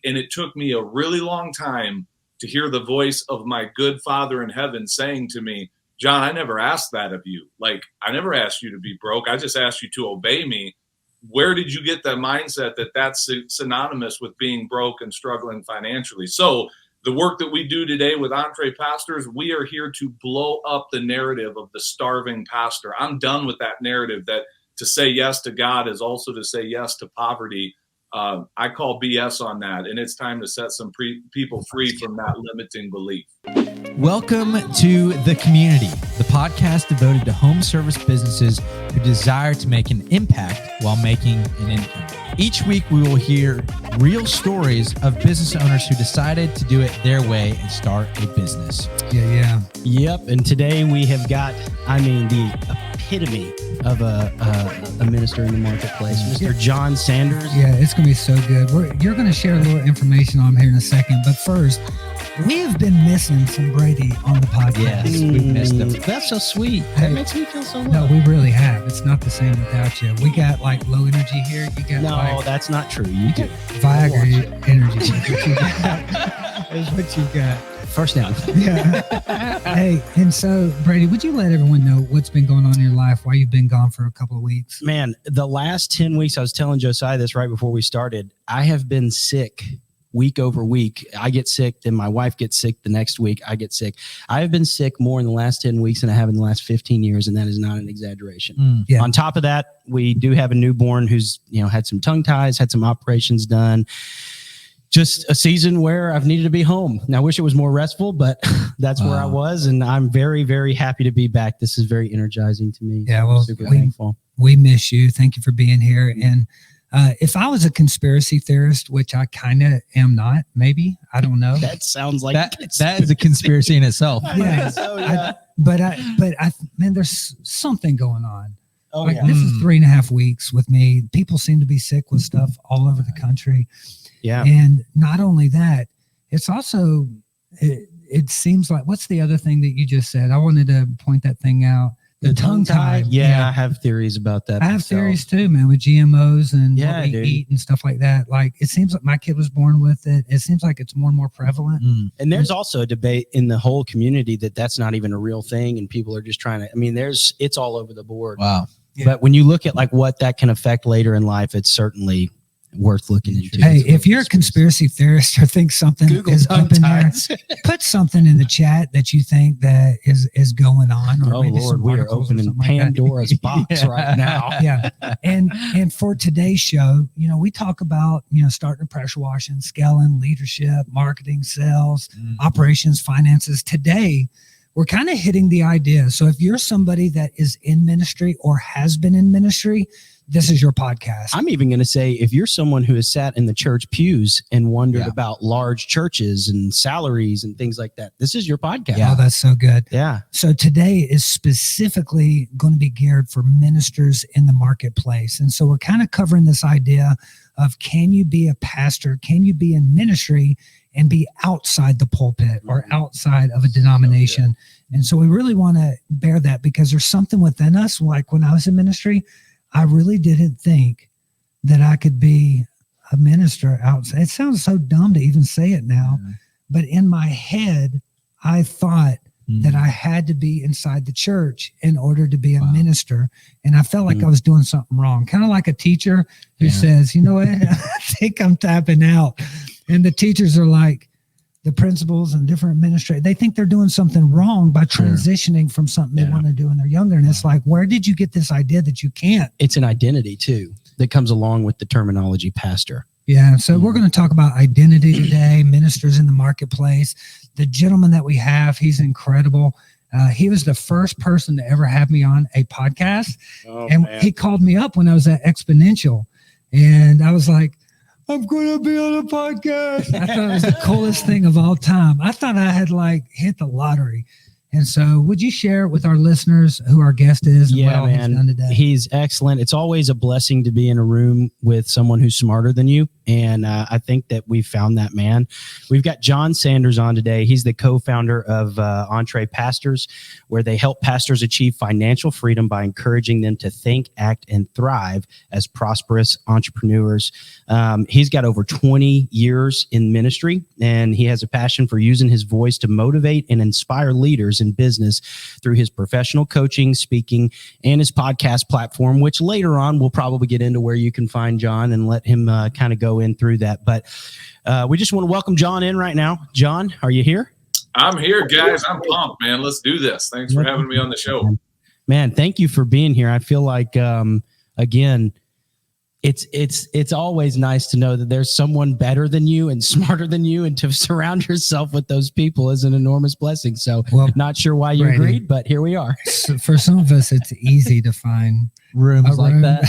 And it took me a really long time to hear the voice of my good Father in heaven saying to me, John, I never asked that of you. Like, I never asked you to be broke. I just asked you to obey me. Where did you get that mindset that that's synonymous with being broke and struggling financially? So the work that we do today with Entree Pastors, we are here to blow up the narrative of the starving pastor. I'm done with that narrative that to say yes to God is also to say yes to poverty. I call BS on that, and it's time to set some people free from that limiting belief. Welcome to The Community, the podcast devoted to home service businesses who desire to make an impact while making an income. Each week, we will hear real stories of business owners who decided to do it their way and start a business. Yep. And today we have got, the epitome of a minister in the marketplace, Mr. Jon Sanders. Yeah, it's going to be so good. You're going to share a little information on him here in a second. But first, we have been missing some Brady on the podcast. Yes, we've missed him. That's so sweet. That makes me feel so well. No, we really have. It's not the same without you. We got like low energy here. You got no, that's not true. You do. Viagra energy. Is what you got. First down. Yeah. Hey, and so Brady, would you let everyone know what's been going on in your life, why you've been gone for a couple of weeks? Man, the last 10 weeks, I was telling Josiah this right before we started, I have been sick week over week. I get sick, then my wife gets sick the next week, I get sick. I have been sick more in the last 10 weeks than I have in the last 15 years, and that is not an exaggeration. Yeah. On top of that, we do have a newborn who's, had some tongue ties, had some operations done. Just a season where I've needed to be home. Now, I wish it was more restful, but that's where I was, and I'm very, very happy to be back. This is very energizing to me. Yeah, well, super thankful. We miss you. Thank you for being here. And if I was a conspiracy theorist, which I kind of am not, maybe, I don't know. That sounds like that is a conspiracy in itself. Yeah. Man, there's something going on. Oh, like, this is 3.5 weeks with me. People seem to be sick with stuff all over the country. Yeah. And not only that, it's also, it seems like, what's the other thing that you just said? I wanted to point that thing out. The tongue tie. Yeah, I have theories about that. I have theories too, man, with GMOs and what we dude. eat and stuff like that. Like, it seems like my kid was born with it. It seems like it's more and more prevalent. And there's also a debate in the whole community that that's not even a real thing. And people are just trying to, it's all over the board. Wow. Yeah. But when you look at like what that can affect later in life, it's certainly worth looking into. Hey, if you're a conspiracy theorist or think something is up in there, put something in the chat that you think that is going on. Or maybe Lord, we are opening Pandora's box right now. Yeah. And for today's show, we talk about, starting a pressure washing, scaling, leadership, marketing, sales, operations, finances. Today, we're kind of hitting the idea. So if you're somebody that is in ministry or has been in ministry, this is your podcast. I'm even going to say, if you're someone who has sat in the church pews and wondered about large churches and salaries and things like that, this is your podcast. Yeah, that's so good. Yeah. So today is specifically going to be geared for ministers in the marketplace. And so we're kind of covering this idea of, can you be a pastor? Can you be in ministry and be outside the pulpit or outside of a denomination? And so we really want to bear that, because there's something within us. Like when I was in ministry, I really didn't think that I could be a minister outside. It sounds so dumb to even say it now, but in my head, I thought that I had to be inside the church in order to be a minister. And I felt like I was doing something wrong. Kind of like a teacher who says, you know what, I think I'm tapping out. And the teachers are like, the principals and different administrators, they think they're doing something wrong by transitioning from something they want to do when they're younger. And it's like, where did you get this idea that you can't? It's an identity too that comes along with the terminology pastor. Yeah. So we're going to talk about identity today, ministers in the marketplace. The gentleman that we have, he's incredible. He was the first person to ever have me on a podcast. He called me up when I was at Exponential, and I was like, I'm going to be on a podcast. I thought it was the coolest thing of all time. I thought I had hit the lottery. And so would you share with our listeners who our guest is and what all he's done today? He's excellent. It's always a blessing to be in a room with someone who's smarter than you. And I think that we found that man. We've got Jon Sanders on today. He's the co-founder of Entree Pastors, where they help pastors achieve financial freedom by encouraging them to think, act, and thrive as prosperous entrepreneurs. He's got over 20 years in ministry, and he has a passion for using his voice to motivate and inspire leaders in business through his professional coaching, speaking, and his podcast platform, which later on we'll probably get into where you can find Jon and let him kind of go in through that. But we just want to welcome Jon in right now. Jon, are you here? I'm here, guys. I'm pumped, man. Let's do this. Thanks for having me on the show. Man, thank you for being here. I feel like, again, it's always nice to know that there's someone better than you and smarter than you, and to surround yourself with those people is an enormous blessing. So, not sure why you agreed, but here we are. So for some of us, it's easy to find rooms like that.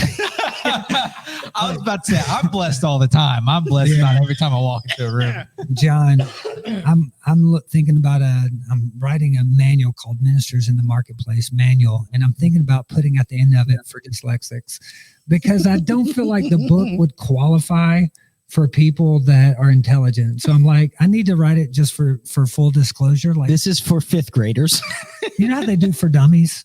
I was about to say, I'm blessed all the time. I'm blessed about every time I walk into a room. Jon, I'm thinking about I'm writing a manual called Ministers in the Marketplace manual, and I'm thinking about putting at the end of it for dyslexics, because I don't feel like the book would qualify for people that are intelligent. So I'm like, I need to write it just for full disclosure. Like, this is for fifth graders. You know how they do for dummies?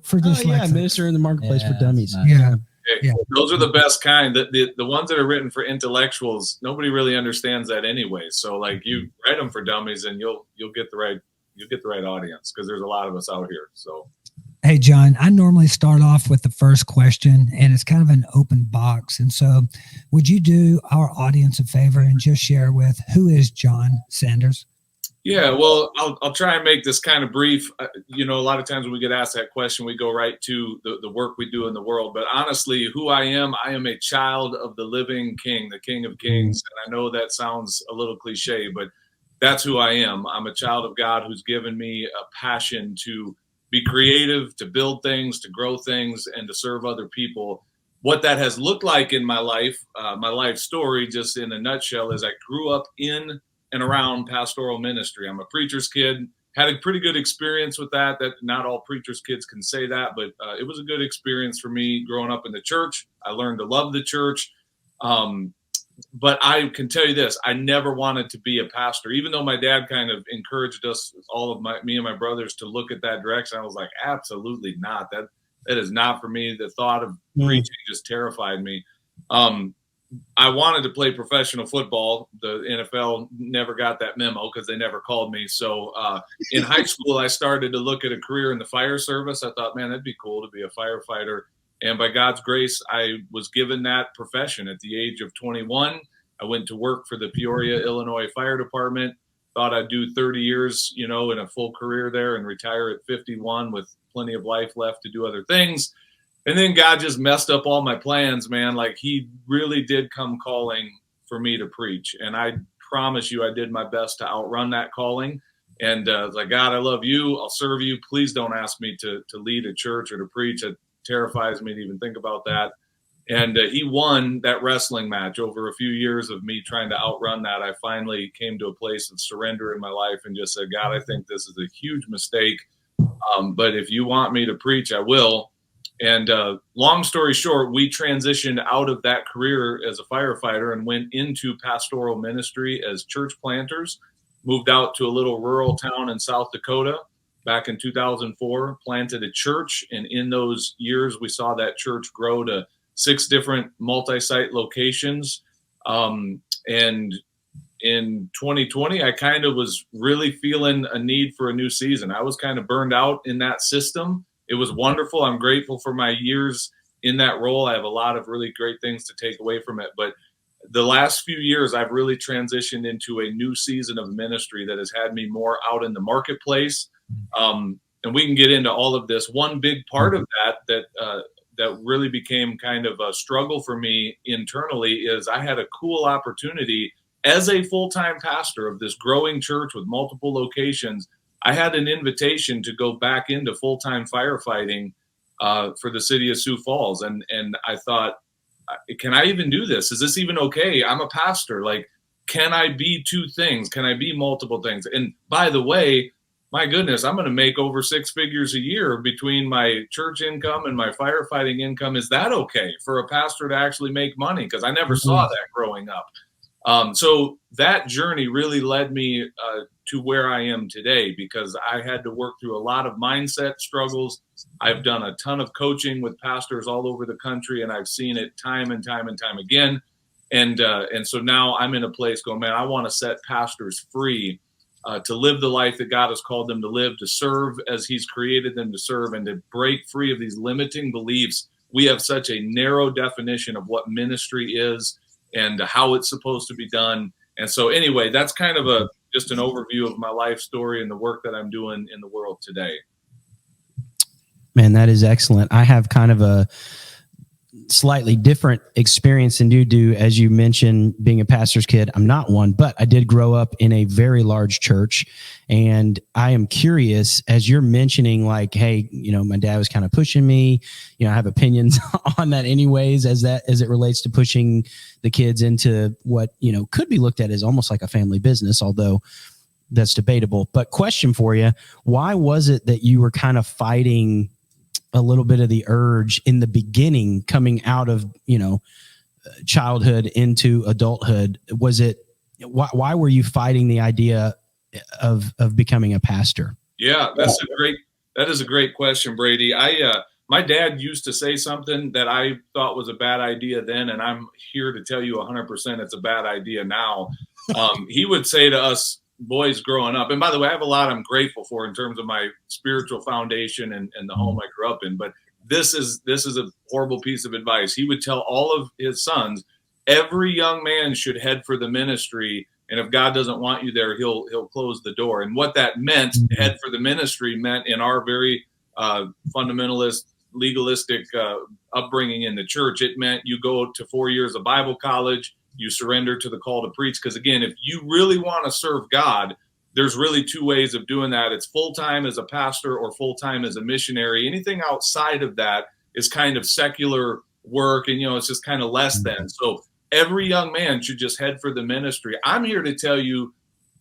For dyslexics. Minister in the Marketplace for dummies. Nice. Yeah. Those are the best kind. The ones that are written for intellectuals, nobody really understands that anyway. So like, you write them for dummies, and you'll get the right audience, because there's a lot of us out here. So, hey, Jon, I normally start off with the first question, and it's kind of an open box. And so, would you do our audience a favor and just share with who is Jon Sanders? Yeah, well, I'll try and make this kind of brief. A lot of times when we get asked that question, we go right to the work we do in the world. But honestly, who I am a child of the living King, the King of Kings. And I know that sounds a little cliche, but that's who I am. I'm a child of God who's given me a passion to be creative, to build things, to grow things, and to serve other people. What that has looked like in my life story, just in a nutshell, is I grew up in and around pastoral ministry. I'm a preacher's kid, had a pretty good experience with that not all preacher's kids can say that, but it was a good experience for me growing up in the church. I learned to love the church. But I can tell you this, I never wanted to be a pastor, even though my dad kind of encouraged us, me and my brothers, to look at that direction. I was like, absolutely not. That is not for me. The thought of preaching just terrified me. I wanted to play professional football. The NFL never got that memo because they never called me. So in high school, I started to look at a career in the fire service. I thought, man, that'd be cool to be a firefighter. And by God's grace, I was given that profession at the age of 21. I went to work for the Peoria, Illinois Fire Department. Thought I'd do 30 years, in a full career there and retire at 51 with plenty of life left to do other things. And then God just messed up all my plans, man. Like, he really did come calling for me to preach. And I promise you, I did my best to outrun that calling. And like, God, I love you. I'll serve you. Please don't ask me to lead a church or to preach. It terrifies me to even think about that. And he won that wrestling match. Over a few years of me trying to outrun that, I finally came to a place of surrender in my life and just said, God, I think this is a huge mistake. But if you want me to preach, I will. And long story short, we transitioned out of that career as a firefighter and went into pastoral ministry as church planters, moved out to a little rural town in South Dakota back in 2004, planted a church. And in those years, we saw that church grow to 6 different multi-site locations. And in 2020, I kind of was really feeling a need for a new season. I was kind of burned out in that system. It was wonderful. I'm grateful for my years in that role. I have a lot of really great things to take away from it. But the last few years, I've really transitioned into a new season of ministry that has had me more out in the marketplace. And we can get into all of this. One big part of that really became kind of a struggle for me internally is I had a cool opportunity as a full-time pastor of this growing church with multiple locations. I had an invitation to go back into full-time firefighting for the city of Sioux Falls. And I thought, can I even do this? Is this even okay? I'm a pastor. Like, can I be 2 things? Can I be multiple things? And by the way, my goodness, I'm going to make over 6 figures a year between my church income and my firefighting income. Is that okay for a pastor to actually make money? Because I never saw that growing up. So that journey really led me to where I am today, because I had to work through a lot of mindset struggles. I've done a ton of coaching with pastors all over the country, and I've seen it time and time and time again. And so now I'm in a place going, man, I want to set pastors free to live the life that God has called them to live, to serve as He's created them to serve, and to break free of these limiting beliefs. We have such a narrow definition of what ministry is and how it's supposed to be done. And so anyway, that's kind of just an overview of my life story and the work that I'm doing in the world today. Man, that is excellent. I have kind of a slightly different experience than you do. As you mentioned, being a pastor's kid, I'm not one, but I did grow up in a very large church. And I am curious, as you're mentioning, like, hey, my dad was kind of pushing me, I have opinions on that anyways, as it relates to pushing the kids into what, could be looked at as almost like a family business, although that's debatable. But question for you, why was it that you were kind of fighting a little bit of the urge in the beginning, coming out of, childhood into adulthood? Was it, why were you fighting the idea of becoming a pastor? Yeah, that is a great question, Brady. My dad used to say something that I thought was a bad idea then, and I'm here to tell you 100% it's a bad idea now. He would say to us boys growing up, and by the way, I have a lot I'm grateful for in terms of my spiritual foundation and the home I grew up in, but this is a horrible piece of advice. He would tell all of his sons, every young man should head for the ministry, and if God doesn't want you there, he'll close the door. And what that meant, head for the ministry, meant in our very fundamentalist, legalistic upbringing in the church, it meant you go to 4 years of Bible college, you surrender to the call to preach. Because again, if you really want to serve God, there's really 2 ways of doing that. It's full-time as a pastor or full-time as a missionary. Anything outside of that is kind of secular work, and it's just kind of less than. So every young man should just head for the ministry. I'm here to tell you,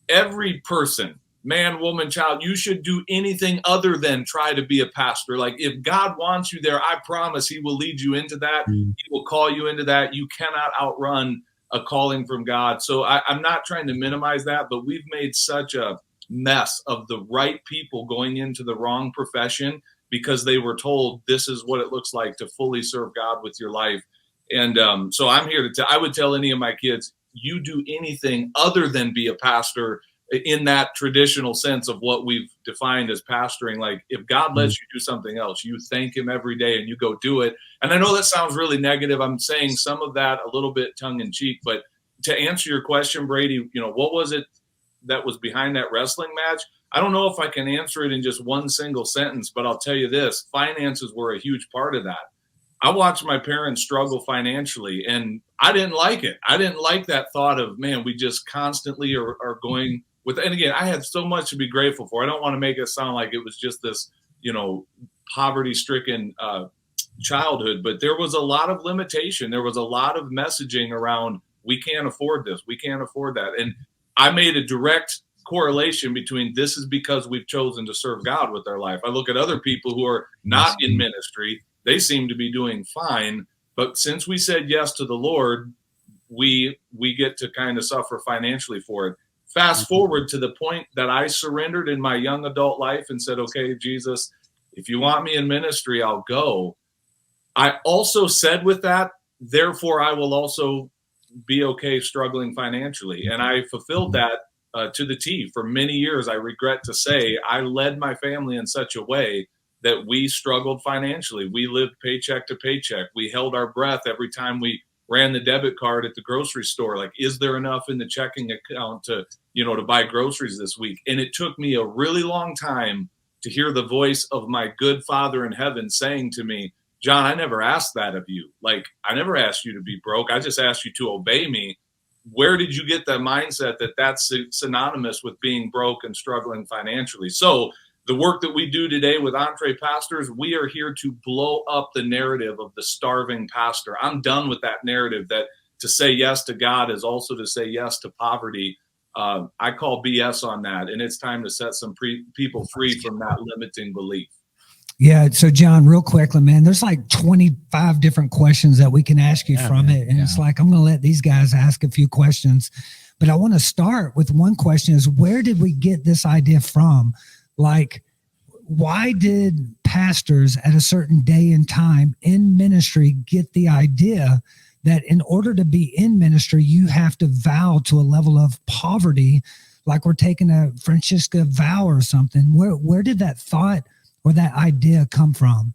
every person, man, woman, child, you should do anything other than try to be a pastor. Like, if God wants you there, I promise He will lead you into that. He will call you into that. You cannot outrun a calling from God. So I'm not trying to minimize that, but we've made such a mess of the right people going into the wrong profession because they were told this is what it looks like to fully serve God with your life. And so I'm here to I would tell any of my kids, you do anything other than be a pastor in that traditional sense of what we've defined as pastoring. Like, if God lets you do something else, you thank Him every day and you go do it. And I know that sounds really negative. I'm saying some of that a little bit tongue in cheek, but to answer your question, Brady, what was it that was behind that wrestling match? I don't know if I can answer it in just one single sentence, but I'll tell you this: finances were a huge part of that. I watched my parents struggle financially, and I didn't like it. I didn't like that thought of, man, we just constantly are going with, and again, I had so much to be grateful for. I don't want to make it sound like it was just this, poverty-stricken childhood, but there was a lot of limitation. There was a lot of messaging around, we can't afford this, we can't afford that. And I made a direct correlation between this is because we've chosen to serve God with our life. I look at other people who are not in ministry. They seem to be doing fine, but since we said yes to the Lord, we get to kind of suffer financially for it. Fast forward to the point that I surrendered in my young adult life and said, okay, Jesus, if you want me in ministry, I'll go. I also said with that, therefore, I will also be okay struggling financially. And I fulfilled that to the T. For many years, I regret to say, I led my family in such a way that we struggled financially. We lived paycheck to paycheck. We held our breath every time we ran the debit card at the grocery store. Like, is there enough in the checking account to buy groceries this week? And it took me a really long time to hear the voice of my good Father in heaven saying to me, John, I never asked that of you. Like, I never asked you to be broke. I just asked you to obey me. Where did you get that mindset that that's synonymous with being broke and struggling financially? So the work that we do today with Entre Pastors, we are here to blow up the narrative of the starving pastor. I'm done with that narrative that to say yes to God is also to say yes to poverty. I call BS on that, and it's time to set some people free from that limiting belief. Yeah. So, John, real quickly, man, there's like 25 different questions that we can ask you from it. And it's like, I'm going to let these guys ask a few questions. But I want to start with one question is, where did we get this idea from? Like, why did pastors at a certain day and time in ministry get the idea that in order to be in ministry, you have to vow to a level of poverty, like we're taking a Francisca vow or something? Where did that thought or that idea come from?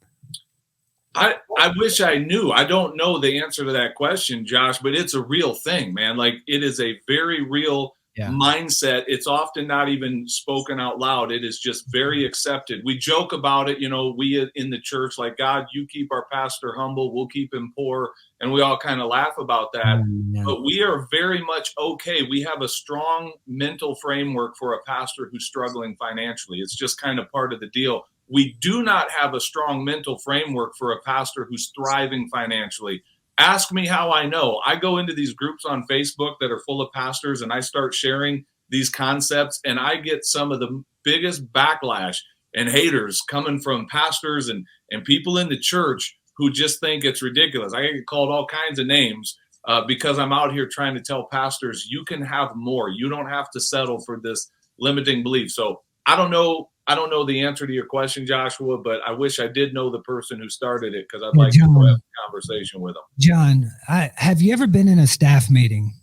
I wish I knew. I don't know the answer to that question, Josh, but it's a real thing, man. Like, it is a very real mindset. It's often not even spoken out loud. It is just very accepted. We joke about it, we in the church, like, God, you keep our pastor humble, we'll keep him poor. And we all kind of laugh about that. But we are very much okay. We have a strong mental framework for a pastor who's struggling financially. It's just kind of part of the deal. We do not have a strong mental framework for a pastor who's thriving financially. Ask me how I know. I go into these groups on Facebook that are full of pastors, and I start sharing these concepts, and I get some of the biggest backlash and haters coming from pastors and people in the church who just think it's ridiculous. I get called all kinds of names because I'm out here trying to tell pastors, you can have more. You don't have to settle for this limiting belief. So I don't know the answer to your question, Joshua, but I wish I did know the person who started it, because I'd like to have a conversation with them. John, have you ever been in a staff meeting?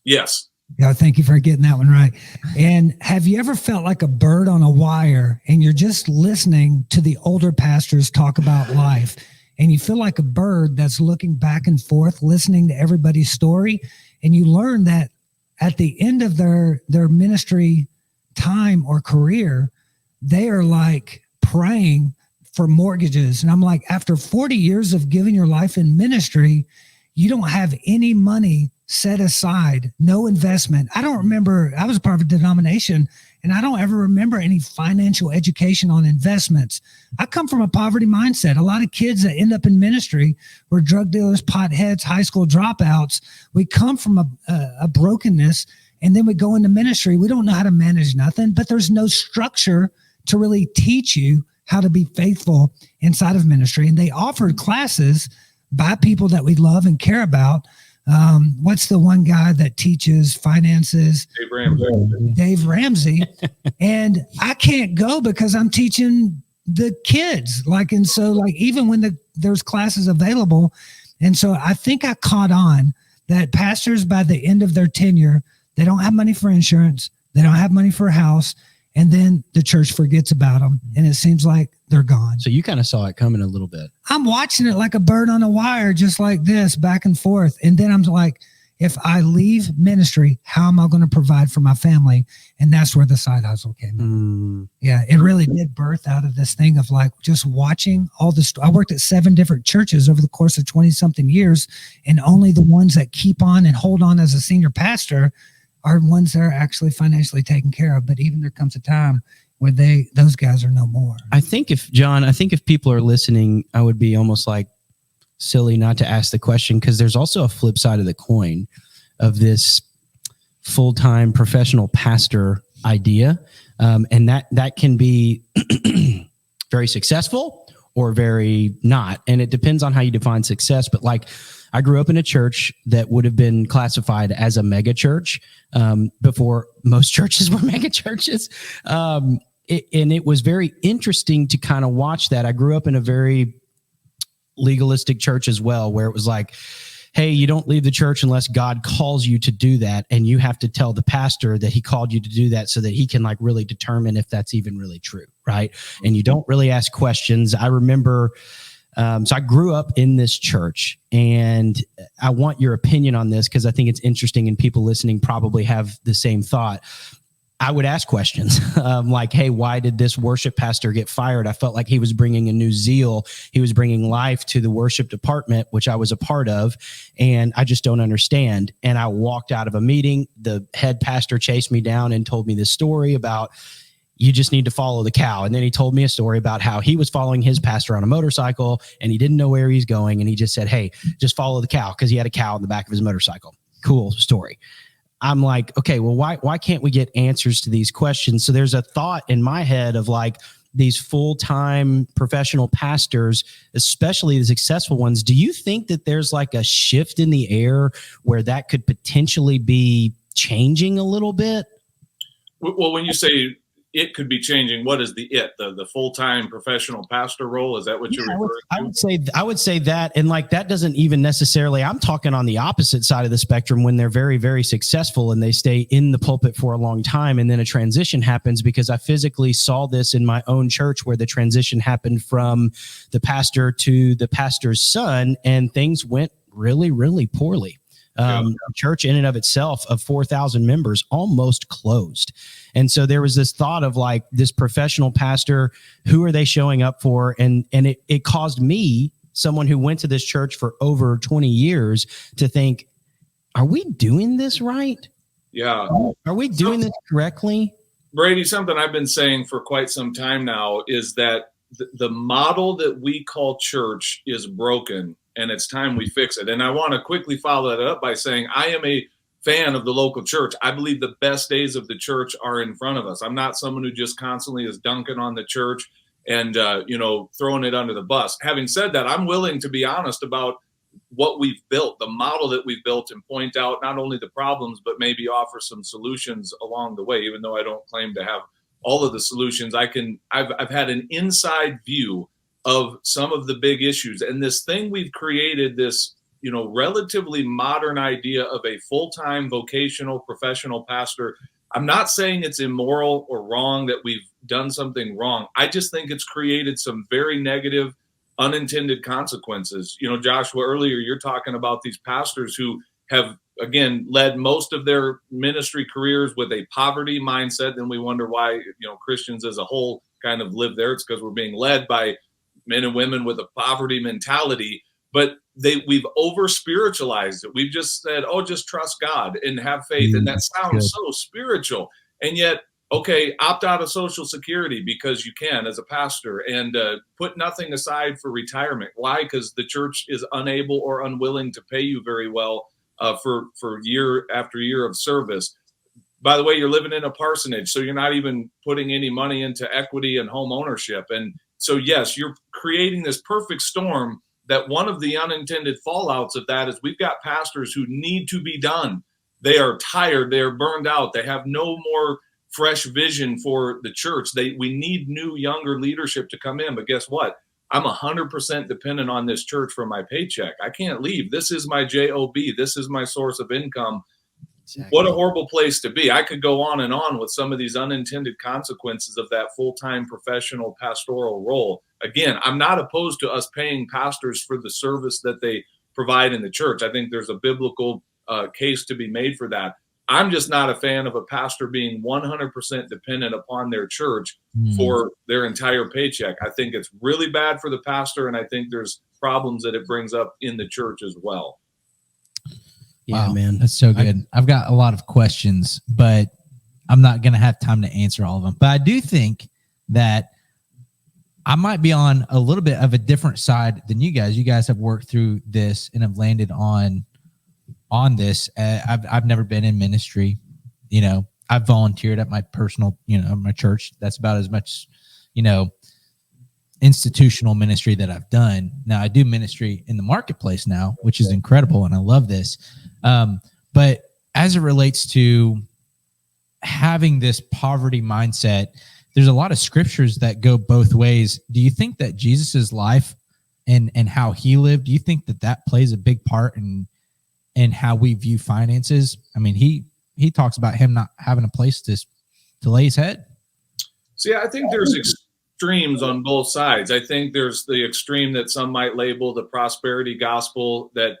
Yes. Yeah, thank you for getting that one right. And have you ever felt like a bird on a wire, and you're just listening to the older pastors talk about life, and you feel like a bird that's looking back and forth, listening to everybody's story, and you learn that at the end of their ministry time or career, they are like praying for mortgages. And I'm like, after 40 years of giving your life in ministry, you don't have any money set aside, no investment. I don't remember, I was part of a denomination, and I don't ever remember any financial education on investments. I come from a poverty mindset. A lot of kids that end up in ministry were drug dealers, potheads, high school dropouts. We come from a brokenness, and then we go into ministry. We don't know how to manage nothing, but there's no structure to really teach you how to be faithful inside of ministry. And they offered classes by people that we love and care about. What's the one guy that teaches finances? Dave Ramsey. And I can't go because I'm teaching the kids. Even when there's classes available. And so I think I caught on that pastors, by the end of their tenure, they don't have money for insurance. They don't have money for a house. And then the church forgets about them, and it seems like they're gone. So you kind of saw it coming a little bit. I'm watching it like a bird on a wire, just like this, back and forth. And then I'm like, if I leave ministry, how am I going to provide for my family? And that's where the side hustle came in. Yeah, it really did birth out of this thing of like just watching all this. I worked at 7 different churches over the course of 20-something years, and only the ones that keep on and hold on as a senior pastor are ones that are actually financially taken care of. But even there comes a time where those guys are no more. I think if people are listening, I would be almost like silly not to ask the question, because there's also a flip side of the coin of this full-time professional pastor idea. And that can be very successeful or very not. And it depends on how you define success. But like, I grew up in a church that would have been classified as a mega church before most churches were mega churches. And it was very interesting to kind of watch that. I grew up in a very legalistic church as well, where it was like, hey, you don't leave the church unless God calls you to do that. And you have to tell the pastor that he called you to do that so that he can like really determine if that's even really true. Right. And you don't really ask questions. I remember, so I grew up in this church, and I want your opinion on this because I think it's interesting, and people listening probably have the same thought. I would ask questions like, hey, why did this worship pastor get fired? I felt like he was bringing a new zeal. He was bringing life to the worship department, which I was a part of, and I just don't understand. And I walked out of a meeting. The head pastor chased me down and told me this story about, you just need to follow the cow. And then he told me a story about how he was following his pastor on a motorcycle, and he didn't know where he's going. And he just said, hey, just follow the cow, because he had a cow in the back of his motorcycle. Cool story. I'm like, okay, well, why can't we get answers to these questions? So there's a thought in my head of like these full-time professional pastors, especially the successful ones. Do you think that there's like a shift in the air where that could potentially be changing a little bit? Well, when you say it could be changing, what is the full-time professional pastor role? Is that what you're referring to? I would say that, and like that doesn't even necessarily, I'm talking on the opposite side of the spectrum when they're very, very successful and they stay in the pulpit for a long time and then a transition happens, because I physically saw this in my own church where the transition happened from the pastor to the pastor's son and things went really, really poorly. The church in and of itself of 4,000 members almost closed. And so there was this thought of like this professional pastor, who are they showing up for? And it caused me, someone who went to this church for over 20 years, to think, are we doing this right? Yeah. Are we doing this correctly? Brady, something I've been saying for quite some time now is that the model that we call church is broken, and it's time we fix it. And I want to quickly follow that up by saying I am a fan of the local church. I believe the best days of the church are in front of us. I'm not someone who just constantly is dunking on the church and, throwing it under the bus. Having said that, I'm willing to be honest about what we've built, the model that we've built, and point out not only the problems, but maybe offer some solutions along the way, even though I don't claim to have all of the solutions. I've had an inside view of some of the big issues, and this thing we've created, this relatively modern idea of a full-time vocational professional pastor. I'm not saying it's immoral or wrong that we've done something wrong. I just think it's created some very negative unintended consequences. Joshua, earlier you're talking about these pastors who have, again, led most of their ministry careers with a poverty mindset. Then we wonder why, Christians as a whole kind of live there. It's because we're being led by men and women with a poverty mentality, but we've over spiritualized it. We've just said, oh, just trust God and have faith. And that sounds so spiritual. And yet, okay, opt out of Social Security because you can as a pastor, and put nothing aside for retirement. Why? Because the church is unable or unwilling to pay you very well for year after year of service. By the way, you're living in a parsonage, so you're not even putting any money into equity and home ownership. And so, yes, you're creating this perfect storm that one of the unintended fallouts of that is we've got pastors who need to be done. They are tired. They are burned out. They have no more fresh vision for the church. We need new, younger leadership to come in. But guess what? I'm 100% dependent on this church for my paycheck. I can't leave. This is my job. This is my source of income. Exactly. What a horrible place to be. I could go on and on with some of these unintended consequences of that full-time professional pastoral role. Again, I'm not opposed to us paying pastors for the service that they provide in the church. I think there's a biblical case to be made for that. I'm just not a fan of a pastor being 100% dependent upon their church for their entire paycheck. I think it's really bad for the pastor, and I think there's problems that it brings up in the church as well. Yeah, wow, man. That's so good. I've got a lot of questions, but I'm not going to have time to answer all of them. But I do think that I might be on a little bit of a different side than you guys. You guys have worked through this and have landed on this. I've never been in ministry. I've volunteered at my personal, my church. That's about as much, institutional ministry that I've done. Now I do ministry in the marketplace now, which is incredible. And I love this. But as it relates to having this poverty mindset, there's a lot of scriptures that go both ways. Do you think that Jesus's life and how he lived, do you think that plays a big part in how we view finances? I mean, he talks about him not having a place to lay his head. See, I think there's extremes on both sides. I think there's the extreme that some might label the prosperity gospel that,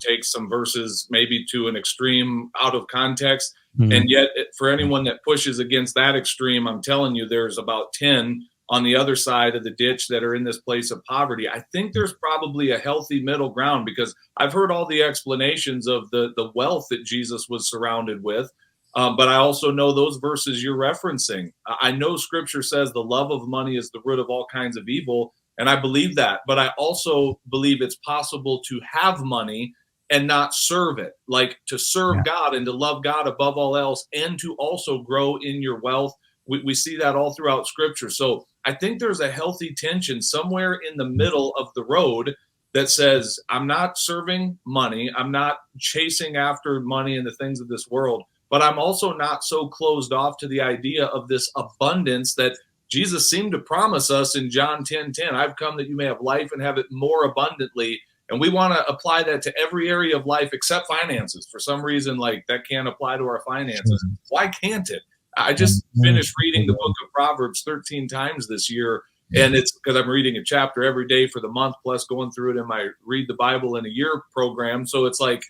takes some verses maybe to an extreme out of context. Mm-hmm. And yet for anyone that pushes against that extreme, I'm telling you, there's about 10 on the other side of the ditch that are in this place of poverty. I think there's probably a healthy middle ground, because I've heard all the explanations of the wealth that Jesus was surrounded with. But I also know those verses you're referencing. I know scripture says the love of money is the root of all kinds of evil. And I believe that. But I also believe it's possible to have money and not serve it. Like to serve God and to love God above all else, and to also grow in your wealth. We see that all throughout Scripture. So I think there's a healthy tension somewhere in the middle of the road that says, I'm not serving money, I'm not chasing after money and the things of this world, but I'm also not so closed off to the idea of this abundance that Jesus seemed to promise us in John 10:10. I've come that you may have life and have it more abundantly. And we want to apply that to every area of life except finances. For some reason, like that can't apply to our finances. Sure. Why can't it? I just finished reading the book of Proverbs 13 times this year. And it's because I'm reading a chapter every day for the month, plus going through it in my Read the Bible in a Year program. So it's like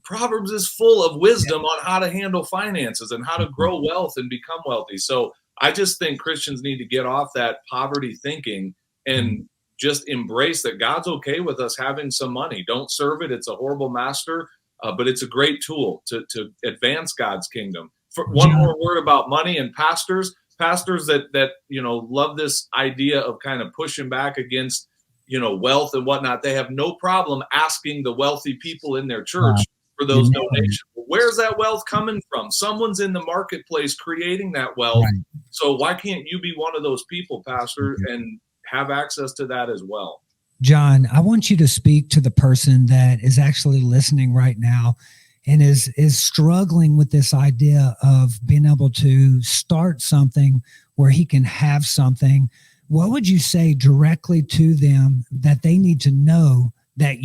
Proverbs is full of wisdom on how to handle finances and how to grow wealth and become wealthy. So I just think Christians need to get off that poverty thinking and just embrace that God's okay with us having some money. Don't serve it. It's a horrible master, but it's a great tool to advance God's kingdom. For one more word about money and pastors that love this idea of kind of pushing back against wealth and whatnot. They have no problem asking the wealthy people in their church for those donations. Where's that wealth coming from? Someone's in the marketplace creating that wealth. Right. So why can't you be one of those people, Pastor, and have access to that as well? Jon, I want you to speak to the person that is actually listening right now and is struggling with this idea of being able to start something where he can have something. What would you say directly to them that they need to know that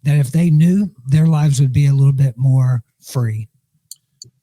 that if they knew, their lives would be a little bit more free?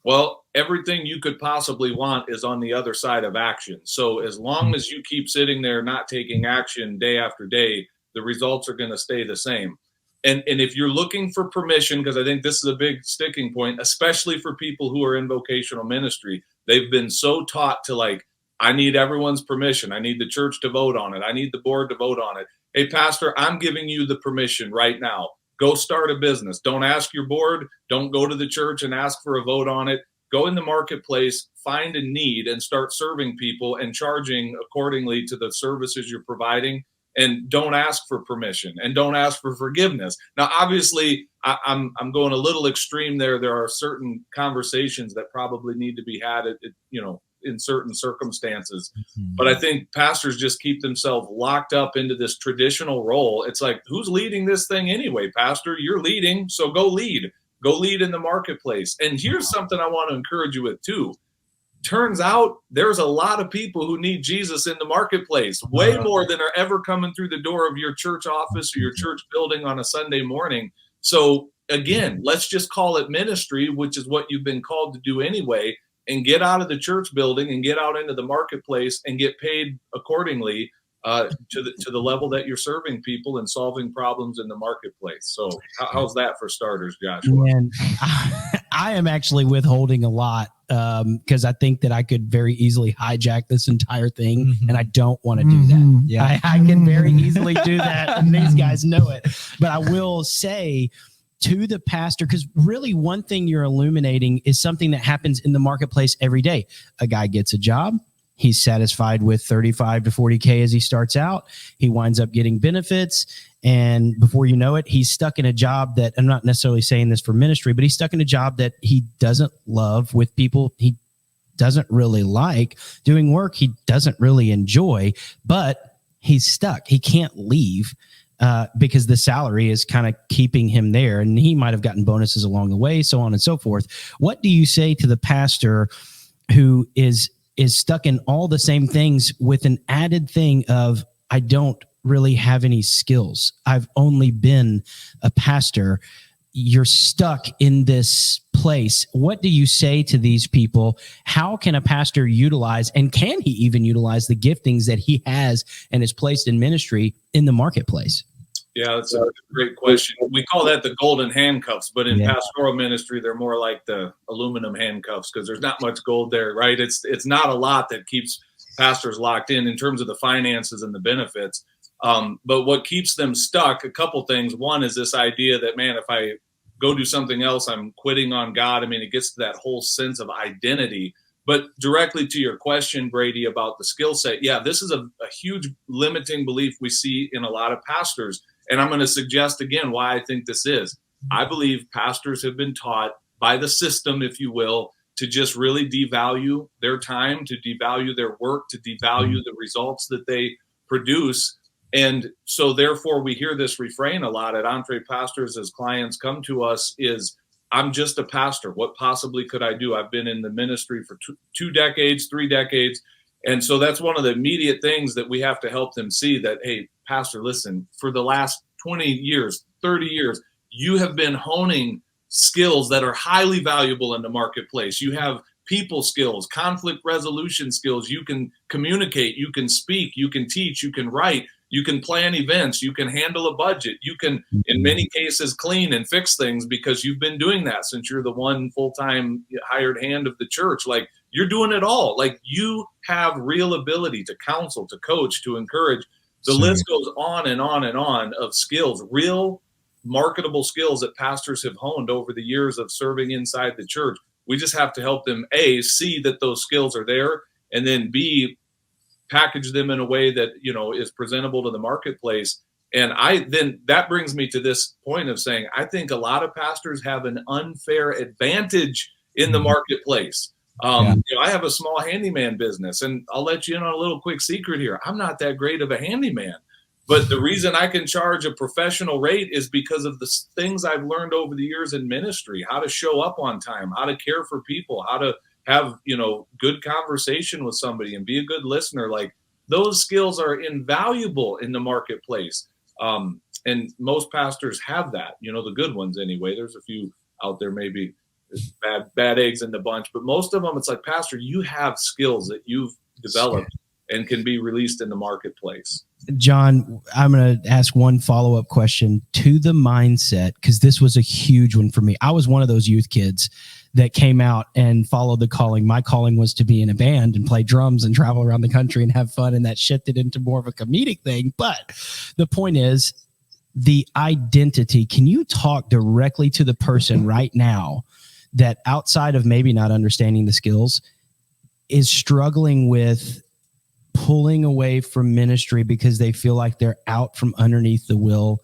Well, everything you could possibly want is on the other side of action. So as long as you keep sitting there not taking action day after day, the results are going to stay the same. And if you're looking for permission, because I think this is a big sticking point, especially for people who are in vocational ministry, they've been so taught to I need everyone's permission. I need the church to vote on it. I need the board to vote on it. Hey, Pastor, I'm giving you the permission right now. Go start a business. Don't ask your board. Don't go to the church and ask for a vote on it. Go in the marketplace, find a need, and start serving people and charging accordingly to the services you're providing. And don't ask for permission and don't ask for forgiveness. Now, obviously, I'm going a little extreme there. There are certain conversations that probably need to be had in certain circumstances. Mm-hmm. But I think pastors just keep themselves locked up into this traditional role. It's like, who's leading this thing anyway, Pastor? You're leading, so go lead. Go lead in the marketplace. And here's something I want to encourage you with too. Turns out there's a lot of people who need Jesus in the marketplace, way more than are ever coming through the door of your church office or your church building on a Sunday morning. So again, let's just call it ministry, which is what you've been called to do anyway, and get out of the church building and get out into the marketplace and get paid accordingly to the level that you're serving people and solving problems in the marketplace. So how's that for starters, Joshua? And I am actually withholding a lot because I think that I could very easily hijack this entire thing, and I don't want to do that. Yeah, I can very easily do that, and these guys know it. But I will say to the pastor, because really one thing you're illuminating is something that happens in the marketplace every day. A guy gets a job. He's satisfied with 35 to 40K as he starts out. He winds up getting benefits. And before you know it, he's stuck in a job that, I'm not necessarily saying this for ministry, but he's stuck in a job that he doesn't love, with people he doesn't really like, doing work he doesn't really enjoy, but he's stuck. He can't leave because the salary is kind of keeping him there. And he might have gotten bonuses along the way, so on and so forth. What do you say to the pastor who is stuck in all the same things with an added thing of, I don't really have any skills. I've only been a pastor. You're stuck in this place. What do you say to these people? How can a pastor utilize, and can he even utilize, the giftings that he has and is placed in ministry in the marketplace? Yeah, that's a great question. We call that the golden handcuffs, but in pastoral ministry, they're more like the aluminum handcuffs because there's not much gold there, right? It's not a lot that keeps pastors locked in terms of the finances and the benefits. But what keeps them stuck, a couple things. One is this idea that, man, if I go do something else, I'm quitting on God. I mean, it gets to that whole sense of identity. But directly to your question, Brady, about the skill set, this is a huge limiting belief we see in a lot of pastors. And I'm going to suggest again why I think this is. I believe pastors have been taught by the system, if you will, to just really devalue their time, to devalue their work, to devalue the results that they produce. And so therefore we hear this refrain a lot at Entree Pastors as clients come to us is, I'm just a pastor. What possibly could I do? I've been in the ministry for 2 decades, 3 decades. And so that's one of the immediate things that we have to help them see that, hey, pastor, listen, for the last 20 years, 30 years, you have been honing skills that are highly valuable in the marketplace. You have people skills, conflict resolution skills. You can communicate, you can speak, you can teach, you can write, you can plan events, you can handle a budget, you can, in many cases, clean and fix things because you've been doing that since you're the one full-time hired hand of the church. Like, you're doing it all. Like, you have real ability to counsel, to coach, to encourage. The list goes on and on and on of skills, real marketable skills that pastors have honed over the years of serving inside the church. We just have to help them, A, see that those skills are there, and then B, package them in a way that, you know, is presentable to the marketplace. And then that brings me to this point of saying, I think a lot of pastors have an unfair advantage in the marketplace. You know, I have a small handyman business, and I'll let you in on a little quick secret here. I'm not that great of a handyman. But the reason I can charge a professional rate is because of the things I've learned over the years in ministry, how to show up on time, how to care for people, how to have, you know, good conversation with somebody and be a good listener. Like, those skills are invaluable in the marketplace. And most pastors have that, you know, the good ones anyway. There's a few out there, maybe bad eggs in the bunch, but most of them, it's like, pastor, you have skills that you've developed and can be released in the marketplace. Jon, I'm going to ask one follow-up question to the mindset, because this was a huge one for me. I was one of those youth kids that came out and followed the calling. My calling was to be in a band and play drums and travel around the country and have fun, and that shifted into more of a comedic thing. But the point is, the identity. Can you talk directly to the person right now that, outside of maybe not understanding the skills, is struggling with pulling away from ministry because they feel like they're out from underneath the will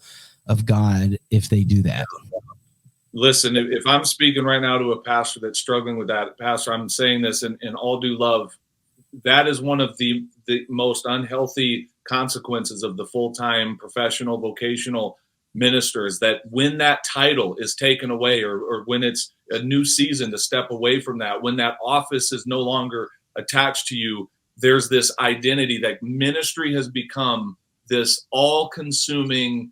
of God if they do that? Listen, if I'm speaking right now to a pastor that's struggling with that, pastor, I'm saying this in all due love. That is one of the most unhealthy consequences of the full-time professional vocational ministers, that when that title is taken away, or when it's a new season to step away from that, when that office is no longer attached to you, there's this identity that ministry has become this all-consuming,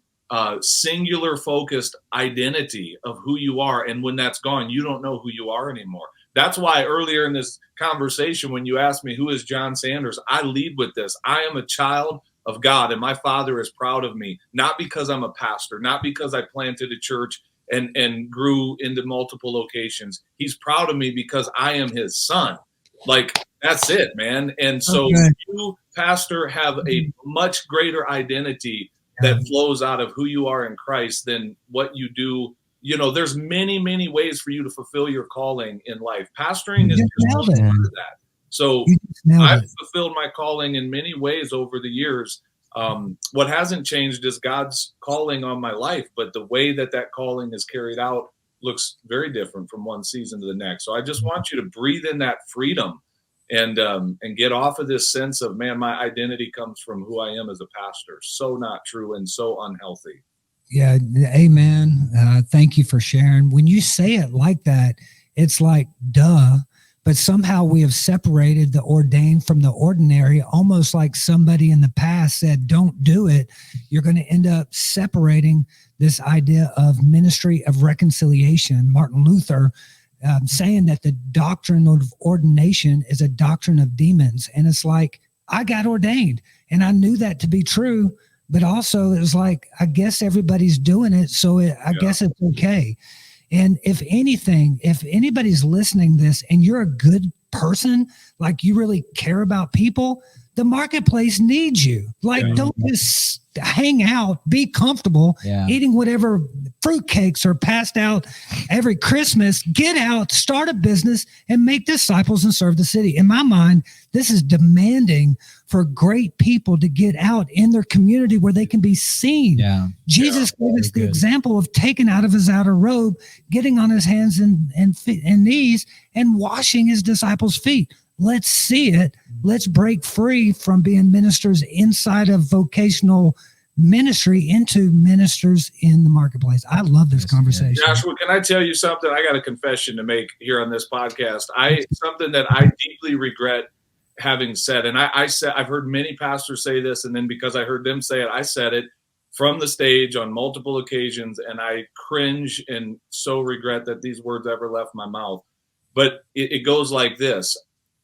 singular focused identity of who you are. And when that's gone, you don't know who you are anymore. That's why earlier in this conversation, when you asked me, who is Jon Sanders, I lead with this. I am a child of God, and my Father is proud of me, not because I'm a pastor, not because I planted a church and grew into multiple locations. He's proud of me because I am his son. Like, that's it, man. And so you, pastor, have a much greater identity that flows out of who you are in Christ than what you do. You know, there's many, many ways for you to fulfill your calling in life. Pastoring is just part of that. So I've fulfilled my calling in many ways over the years. What hasn't changed is God's calling on my life, but the way that calling is carried out looks very different from one season to the next. So I just want you to breathe in that freedom and get off of this sense of, man, my identity comes from who I am as a pastor. So not true and so unhealthy. Yeah. Amen. Thank you for sharing. When you say it like that, it's like, duh, but somehow we have separated the ordained from the ordinary, almost like somebody in the past said, don't do it. You're going to end up separating this idea of ministry of reconciliation. Martin Luther saying that the doctrine of ordination is a doctrine of demons. And it's like, I got ordained and I knew that to be true, but also it was like, I guess everybody's doing it. So I guess it's okay. And if anything, if anybody's listening to this and you're a good person, like you really care about people, The marketplace needs you. Like, don't just hang out, be comfortable, eating whatever fruitcakes are passed out every Christmas. Get out, start a business, and make disciples and serve the city. In my mind, this is demanding for great people to get out in their community where they can be seen. Jesus gave us the example of taking out of his outer robe, getting on his hands and knees, and washing his disciples' feet. Let's see it. Let's break free from being ministers inside of vocational ministry into ministers in the marketplace. I love this conversation. Joshua, can I tell you something? I got a confession to make here on this podcast. Something that I deeply regret having said, and I've heard many pastors say this, and then because I heard them say it, I said it from the stage on multiple occasions, and I cringe and so regret that these words ever left my mouth. But it goes like this.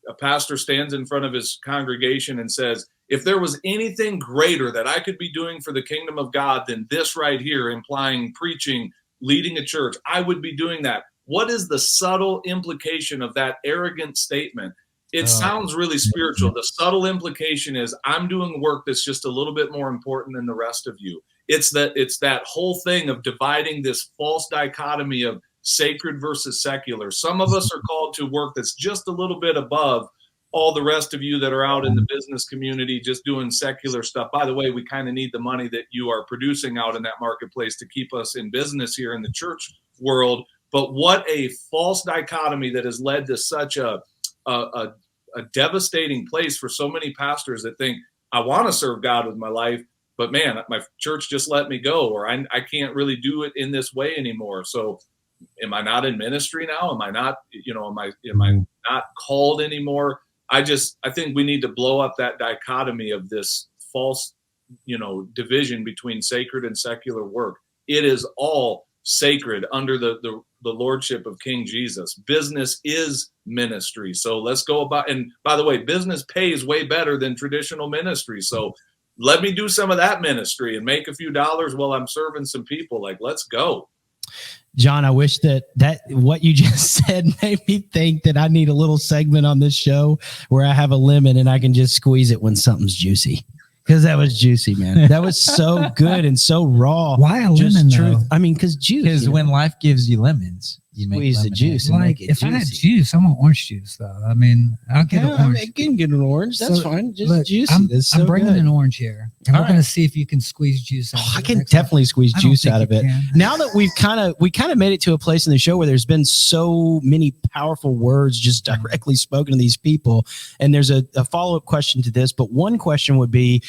A pastor stands in front of his congregation and says, if there was anything greater that I could be doing for the kingdom of God than this right here, implying preaching, leading a church, I would be doing that. What is the subtle implication of that arrogant statement? It sounds really spiritual. The subtle implication is I'm doing work that's just a little bit more important than the rest of you. It's that whole thing of dividing this false dichotomy of sacred versus secular. Some of us are called to work that's just a little bit above all the rest of you that are out in the business community just doing secular stuff. By the way, we kind of need the money that you are producing out in that marketplace to keep us in business here in the church world. But what a false dichotomy that has led to such a devastating place for so many pastors that think, I want to serve God with my life, but man, my church just let me go, or I can't really do it in this way anymore. So am I not in ministry now? Am I not, am I not called anymore? I think we need to blow up that dichotomy of this false, division between sacred and secular work. It is all sacred under the lordship of King Jesus. Business is ministry. So let's go about, and by the way, business pays way better than traditional ministry. So let me do some of that ministry and make a few dollars while I'm serving some people. Like, let's go. Jon, I wish that what you just said made me think that I need a little segment on this show where I have a lemon and I can just squeeze it when something's juicy. Because that was juicy, man. That was so good and so raw. Why a lemon, though? I mean, because juice. Because when life gives you lemons, you squeeze the juice. Like, if I had juice, I want orange juice, though. I mean, I'll get an orange. I can get an orange. That's fine. Just juicy. I'm bringing an orange here. And we're going to see if you can squeeze juice out of it. I can definitely squeeze juice out of it. Now that we kind of made it to a place in the show where there's been so many powerful words just directly spoken to these people. And there's a follow-up question to this, but one question would be,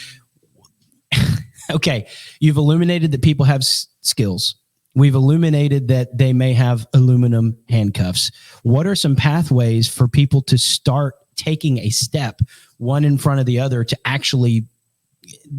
okay, you've illuminated that people have skills. We've illuminated that they may have aluminum handcuffs. What are some pathways for people to start taking a step, one in front of the other, to actually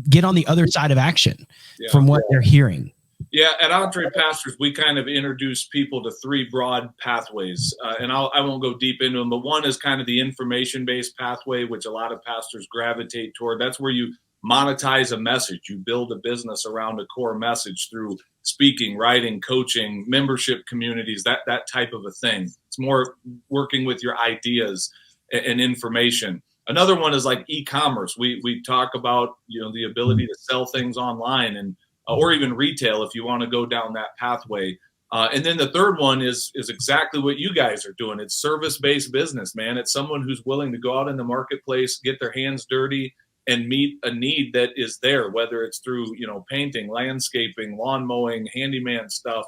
get on the other side of action from what they're hearing? Yeah, at Entre Pastors, we kind of introduce people to three broad pathways, and I won't go deep into them, but one is kind of the information-based pathway, which a lot of pastors gravitate toward. That's where you monetize a message. You build a business around a core message through speaking, writing, coaching, membership communities, that type of a thing. It's more working with your ideas and information. Another one is like e-commerce. We talk about, the ability to sell things online and or even retail if you want to go down that pathway. And then the third one is exactly what you guys are doing. It's service-based business, man. It's someone who's willing to go out in the marketplace, get their hands dirty, and meet a need that is there, whether it's through, painting, landscaping, lawn mowing, handyman stuff,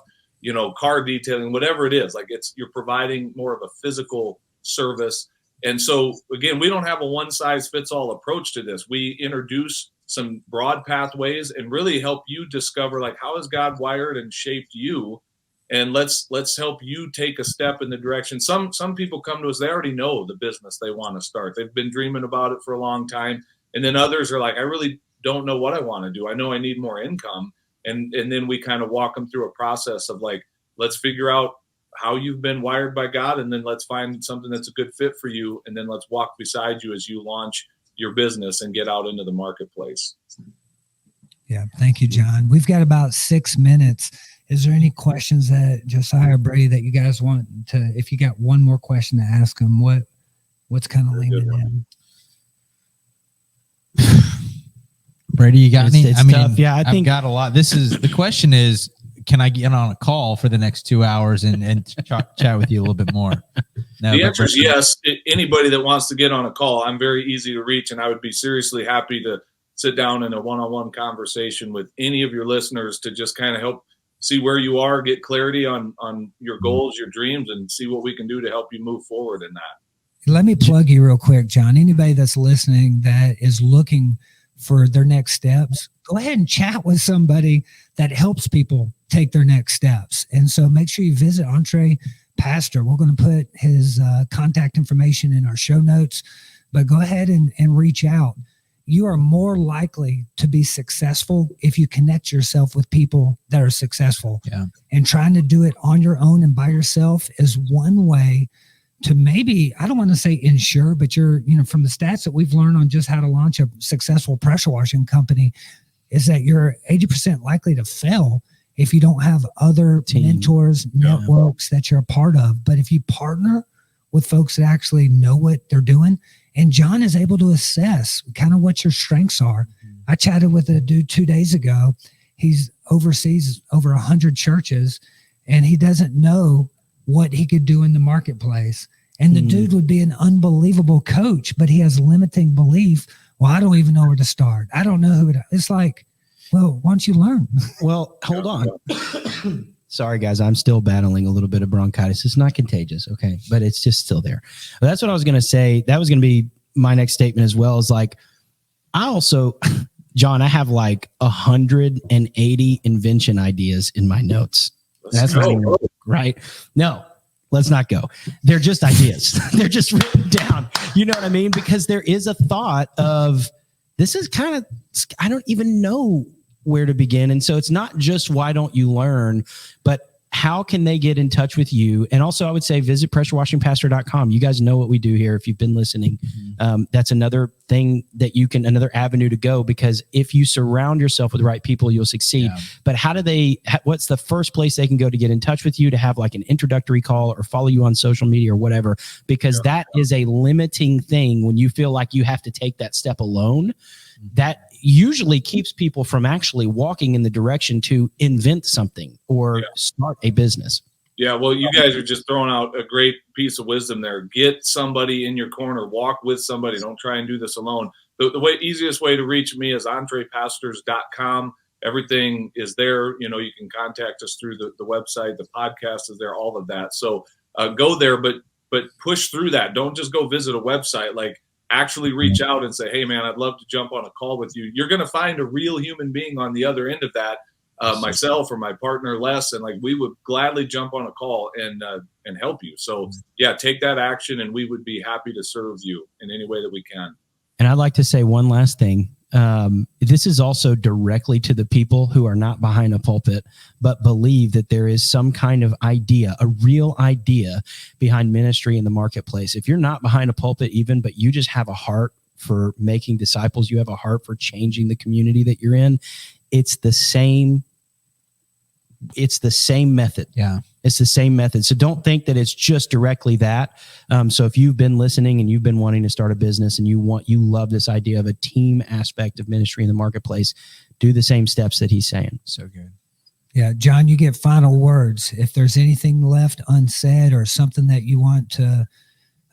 car detailing, whatever it is. Like, you're providing more of a physical service. And so, again, we don't have a one-size-fits-all approach to this. We introduce some broad pathways and really help you discover, like, how has God wired and shaped you? And let's help you take a step in the direction. Some people come to us, they already know the business they want to start. They've been dreaming about it for a long time. And then others are like, I really don't know what I want to do. I know I need more income. And then we kind of walk them through a process of like, let's figure out how you've been wired by God. And then let's find something that's a good fit for you. And then let's walk beside you as you launch your business and get out into the marketplace. Yeah. Thank you, Jon. We've got about 6 minutes. Is there any questions that Josiah or Brady that you guys want to, if you got one more question to ask them, what's kind of leaning in? Brady, you got any? It's I mean, tough. Yeah, I've got a lot. The question is, can I get on a call for the next 2 hours and chat with you a little bit more? No, the answer is yes. Anybody that wants to get on a call, I'm very easy to reach, and I would be seriously happy to sit down in a one-on-one conversation with any of your listeners to just kind of help see where you are, get clarity on your goals, your dreams, and see what we can do to help you move forward in that. Let me plug you real quick, John. Anybody that's listening that is looking for their next steps, go ahead and chat with somebody that helps people take their next steps. And so make sure you visit Entre Pastor. We're going to put his contact information in our show notes, but go ahead and reach out. You are more likely to be successful if you connect yourself with people that are successful. Yeah. And trying to do it on your own and by yourself is one way to maybe, I don't want to say ensure, but from the stats that we've learned on just how to launch a successful pressure washing company, is that you're 80% likely to fail if you don't have other mentors, networks that you're a part of. But if you partner with folks that actually know what they're doing, and John is able to assess kind of what your strengths are. I chatted with a dude 2 days ago. He's oversees over 100 churches, and he doesn't know what he could do in the marketplace. And the dude would be an unbelievable coach, but he has limiting belief. Well, I don't even know where to start. I don't know who it's like. Well, why don't you learn? Well, hold on. Sorry, guys. I'm still battling a little bit of bronchitis. It's not contagious. Okay. But it's just still there. But that's what I was going to say. That was going to be my next statement as well. Is like, I also, John, I have like 180 invention ideas in my notes. That's not even right. No, let's not go. They're just ideas. They're just written down. You know what I mean? Because there is a thought of this is kind of, I don't even know where to begin. And so it's not just why don't you learn, but how can they get in touch with you? And also I would say visit pressurewashingpastor.com. You guys know what we do here. If you've been listening, that's another thing that another avenue to go, because if you surround yourself with the right people, you'll succeed. Yeah. But what's the first place they can go to get in touch with you, to have like an introductory call or follow you on social media or whatever? Because that is a limiting thing when you feel like you have to take that step alone. That usually keeps people from actually walking in the direction to invent something or start a business. Yeah, well, you guys are just throwing out a great piece of wisdom there. Get somebody in your corner. Walk with somebody. Don't try and do this alone. The easiest way to reach me is entrepastors.com. Everything is there. You can contact us through the website. The podcast is there, all of that. So go there, but push through that. Don't just go visit a website. Like, actually reach out and say, hey, man, I'd love to jump on a call with you. You're going to find a real human being on the other end of that, myself or my partner, Les, and like we would gladly jump on a call and help you. So, take that action, and we would be happy to serve you in any way that we can. And I'd like to say one last thing. This is also directly to the people who are not behind a pulpit, but believe that there is some kind of idea, a real idea behind ministry in the marketplace. If you're not behind a pulpit even, but you just have a heart for making disciples, you have a heart for changing the community that you're in, it's the same method. Yeah. It's the same method. So don't think that it's just directly that. So if you've been listening and you've been wanting to start a business and you love this idea of a team aspect of ministry in the marketplace, do the same steps that he's saying. So good. Yeah. John, you get final words. If there's anything left unsaid or something that you want to,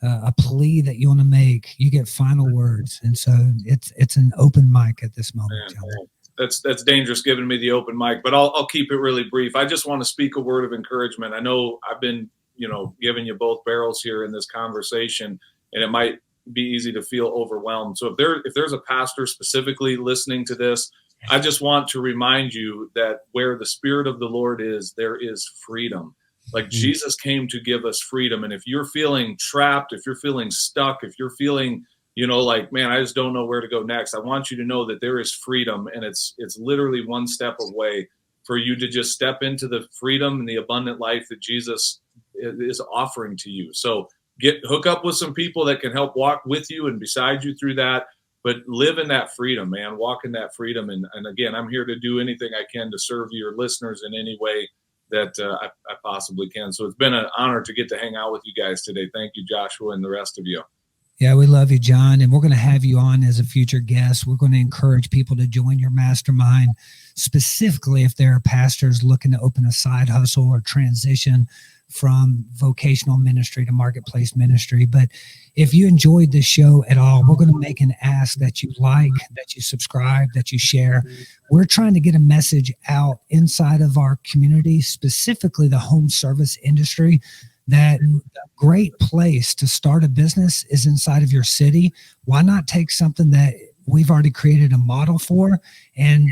a plea that you want to make, you get final words. And so it's an open mic at this moment, John. That's dangerous giving me the open mic, but I'll keep it really brief. I just want to speak a word of encouragement. I know I've been, giving you both barrels here in this conversation, and it might be easy to feel overwhelmed. So if there's a pastor specifically listening to this, I just want to remind you that where the Spirit of the Lord is, there is freedom. Like Jesus came to give us freedom. And if you're feeling trapped, if you're feeling stuck, if you're feeling like, man, I just don't know where to go next, I want you to know that there is freedom, and it's literally one step away for you to just step into the freedom and the abundant life that Jesus is offering to you. So hook up with some people that can help walk with you and beside you through that, but live in that freedom, man. Walk in that freedom. And again, I'm here to do anything I can to serve your listeners in any way that I possibly can. So it's been an honor to get to hang out with you guys today. Thank you, Joshua, and the rest of you. Yeah, we love you, John. And we're going to have you on as a future guest. We're going to encourage people to join your mastermind, specifically if there are pastors looking to open a side hustle or transition from vocational ministry to marketplace ministry. But if you enjoyed this show at all, we're going to make an ask that you like, that you subscribe, that you share. We're trying to get a message out inside of our community, specifically the home service industry, that a great place to start a business is inside of your city. Why not take something that we've already created a model for and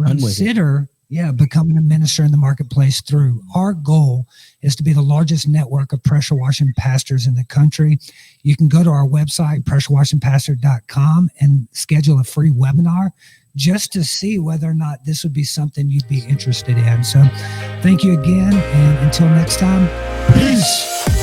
consider becoming a minister in the marketplace through? Our goal is to be the largest network of pressure washing pastors in the country. You can go to our website, pressurewashingpastor.com, and schedule a free webinar just to see whether or not this would be something you'd be interested in. So thank you again. And until next time, peace.